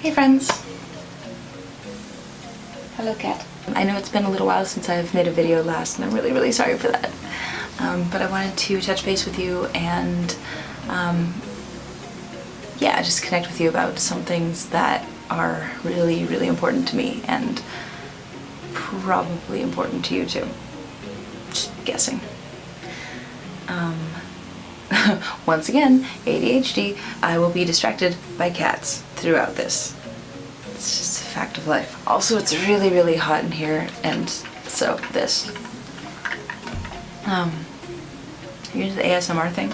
Hey friends! Hello cat. I know it's been a little while since I've made a video last and I'm really sorry for that. But I wanted to touch base with you and yeah, just connect with you about some things that are really important to me and probably important to you too. Just guessing. Once again, ADHD, I will be distracted by cats throughout this. It's just a fact of life. Also, it's really hot in here, and so this. Are you into the ASMR thing?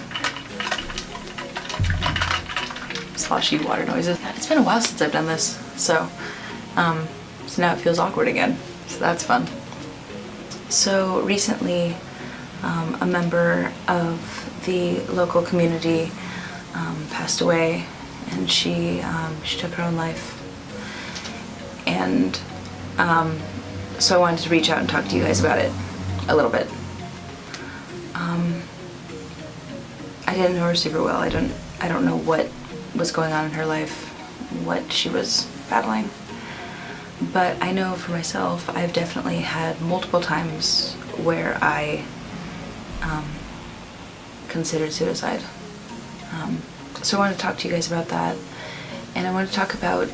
Sloshy water noises. It's been a while since I've done this, so now it feels awkward again, so that's fun. So recently, a member of the local community passed away, and she took her own life. And so I wanted to reach out and talk to you guys about it a little bit. I didn't know her super well. I don't know what was going on in her life, what she was battling. But I know for myself, I've definitely had multiple times where I considered suicide. So I want to talk to you guys about that, and I want to talk about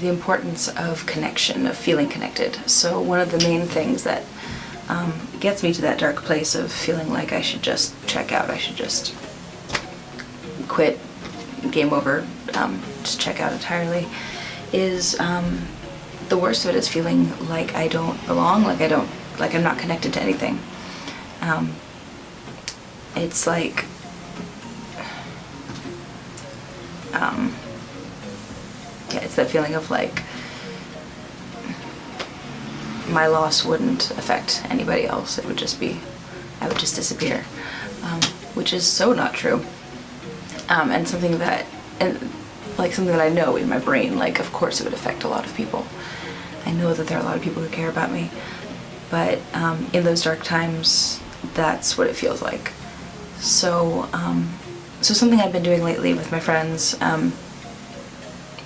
the importance of connection, of feeling connected. So one of the main things that gets me to that dark place of feeling like I should just check out, I should just quit, game over, just check out entirely, is the worst of it is feeling like I don't belong, like I'm not connected to anything. It's like yeah, it's that feeling of like my loss wouldn't affect anybody else. It would just be, I would just disappear, which is so not true. And something that I know in my brain, like of course it would affect a lot of people. I know that there are a lot of people who care about me, but in those dark times, that's what it feels like. So, so something I've been doing lately with my friends,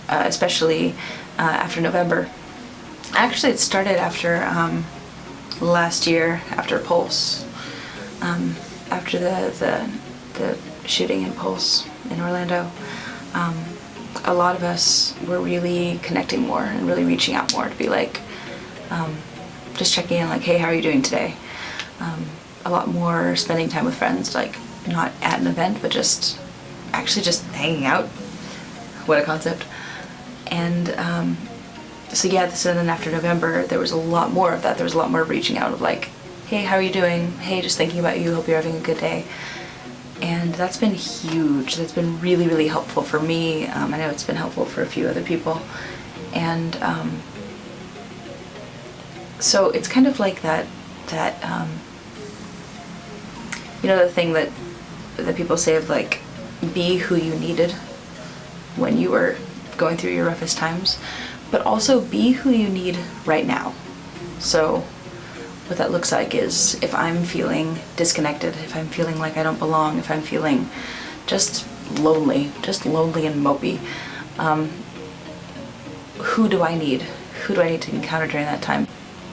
especially after November. Actually, it started after last year, after Pulse, after the shooting in Pulse in Orlando. A lot of us were really connecting more and really reaching out more to be like, just checking in, like, hey, how are you doing today? A lot more spending time with friends, like not at an event, but just actually just hanging out. What a concept. And so yeah, so then after November, there was a lot more of that. There was a lot more reaching out of like, hey, how are you doing? Hey, just thinking about you. Hope you're having a good day. And that's been huge. That's been really helpful for me. I know it's been helpful for a few other people. And so it's kind of like that you know, the thing that people say of like, be who you needed when you were going through your roughest times, but also be who you need right now. So what that looks like is if I'm feeling disconnected, if I'm feeling like I don't belong, if I'm feeling just lonely and mopey, who do I need? Who do I need to encounter during that time?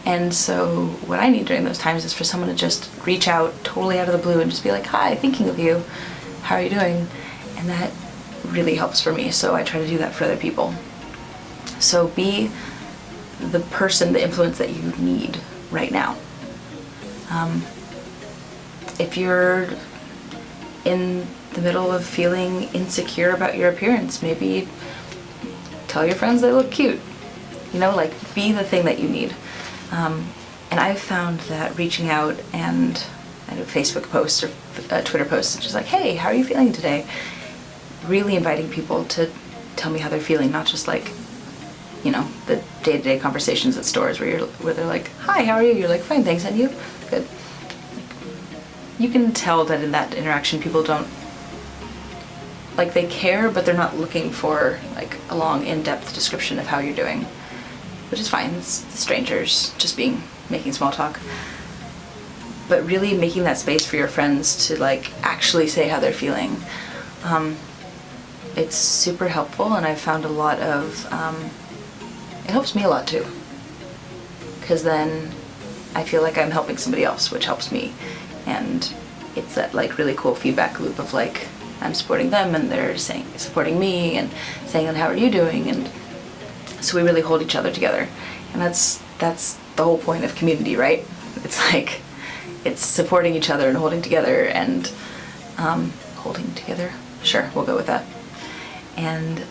And so what I need during those times is for someone to just reach out totally out of the blue and just be like, hi, thinking of you, how are you doing? And that really helps for me, so I try to do that for other people. So be the person, the influence that you need right now. If you're in the middle of feeling insecure about your appearance, maybe tell your friends they look cute. You know, like, be the thing that you need. And I've found that reaching out and I do Facebook posts or Twitter posts, just like, hey, how are you feeling today? Really inviting people to tell me how they're feeling, not just like, you know, the day-to-day conversations at stores where they're like, hi, how are you? You're like, fine, thanks, and you? Good. You can tell that in that interaction people don't, like, they care, but they're not looking for like a long, in-depth description of how you're doing, which is fine. It's the strangers just making small talk. But really making that space for your friends to like actually say how they're feeling. it's super helpful, and I've found a lot of, it helps me a lot too. Because then I feel like I'm helping somebody else, which helps me. And it's that like really cool feedback loop of like, I'm supporting them and they're supporting me and saying, how are you doing? And so we really hold each other together. And that's the whole point of community, right? It's like, it's supporting each other and holding together and holding together. Sure, we'll go with that. And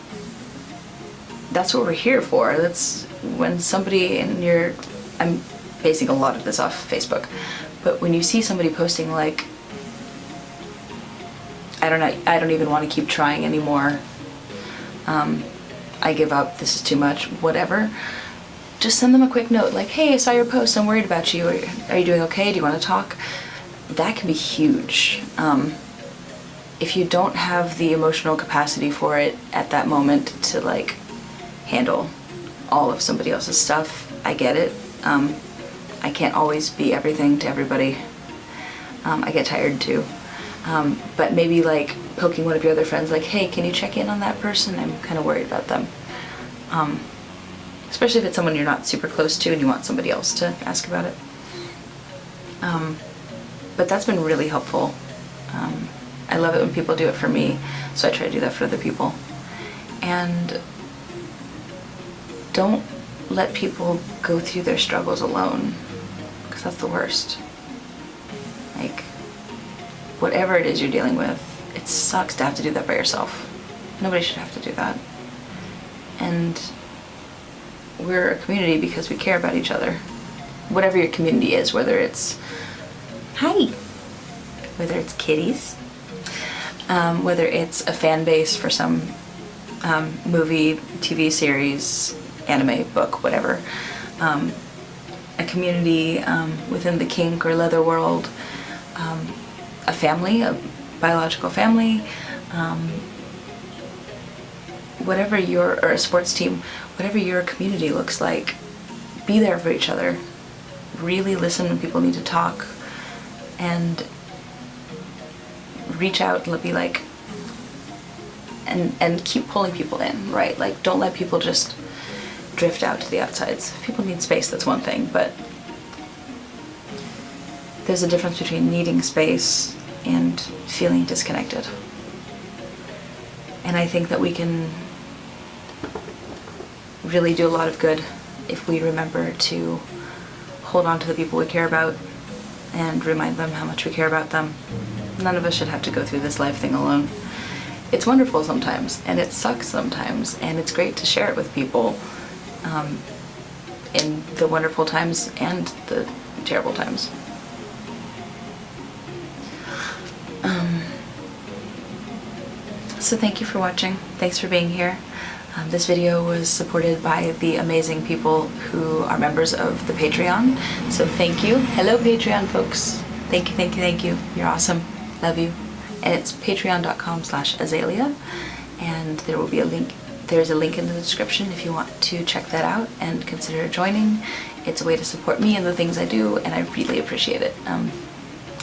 that's what we're here for. That's when somebody I'm basing a lot of this off Facebook, but when you see somebody posting like, I don't even want to keep trying anymore, I give up, this is too much, whatever, just send them a quick note like, hey, I saw your post, I'm worried about you, are you doing okay, do you want to talk? That can be huge. If you don't have the emotional capacity for it at that moment to like handle all of somebody else's stuff, I get it. I can't always be everything to everybody. I get tired too. But maybe like poking one of your other friends like, hey, can you check in on that person? I'm kind of worried about them. Especially if it's someone you're not super close to and you want somebody else to ask about it. But that's been really helpful. I love it when people do it for me, so I try to do that for other people. And don't let people go through their struggles alone, because that's the worst. Like, whatever it is you're dealing with, it sucks to have to do that by yourself. Nobody should have to do that. And we're a community because we care about each other. Whatever your community is, whether it's whether it's kitties, whether it's a fan base for some movie, TV series, anime, book, whatever, a community within the kink or leather world, a family, a biological family, whatever or a sports team, whatever your community looks like, be there for each other. Really listen when people need to talk, and reach out and be like, and keep pulling people in, right? Like, don't let people just drift out to the outsides. If people need space, that's one thing, but there's a difference between needing space and feeling disconnected. And I think that we can really do a lot of good if we remember to hold on to the people we care about and remind them how much we care about them. None of us should have to go through this life thing alone. It's wonderful sometimes, and it sucks sometimes, and it's great to share it with people in the wonderful times and the terrible times. So thank you for watching. Thanks for being here. This video was supported by the amazing people who are members of the Patreon. So thank you. Hello, Patreon folks. Thank you, thank you, thank you. You're awesome. Love you. And it's patreon.com/Azalea. And there will be a link. There's a link in the description if you want to check that out and consider joining. It's a way to support me and the things I do, and I really appreciate it.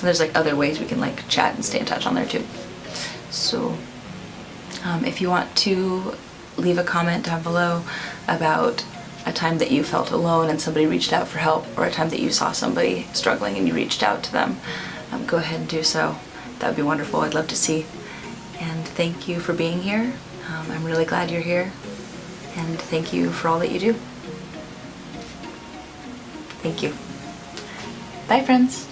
There's like other ways we can like chat and stay in touch on there too. So if you want to leave a comment down below about a time that you felt alone and somebody reached out for help, or a time that you saw somebody struggling and you reached out to them, go ahead and do so. That would be wonderful. I'd love to see. And thank you for being here. I'm really glad you're here. And thank you for all that you do. Thank you. Bye, friends.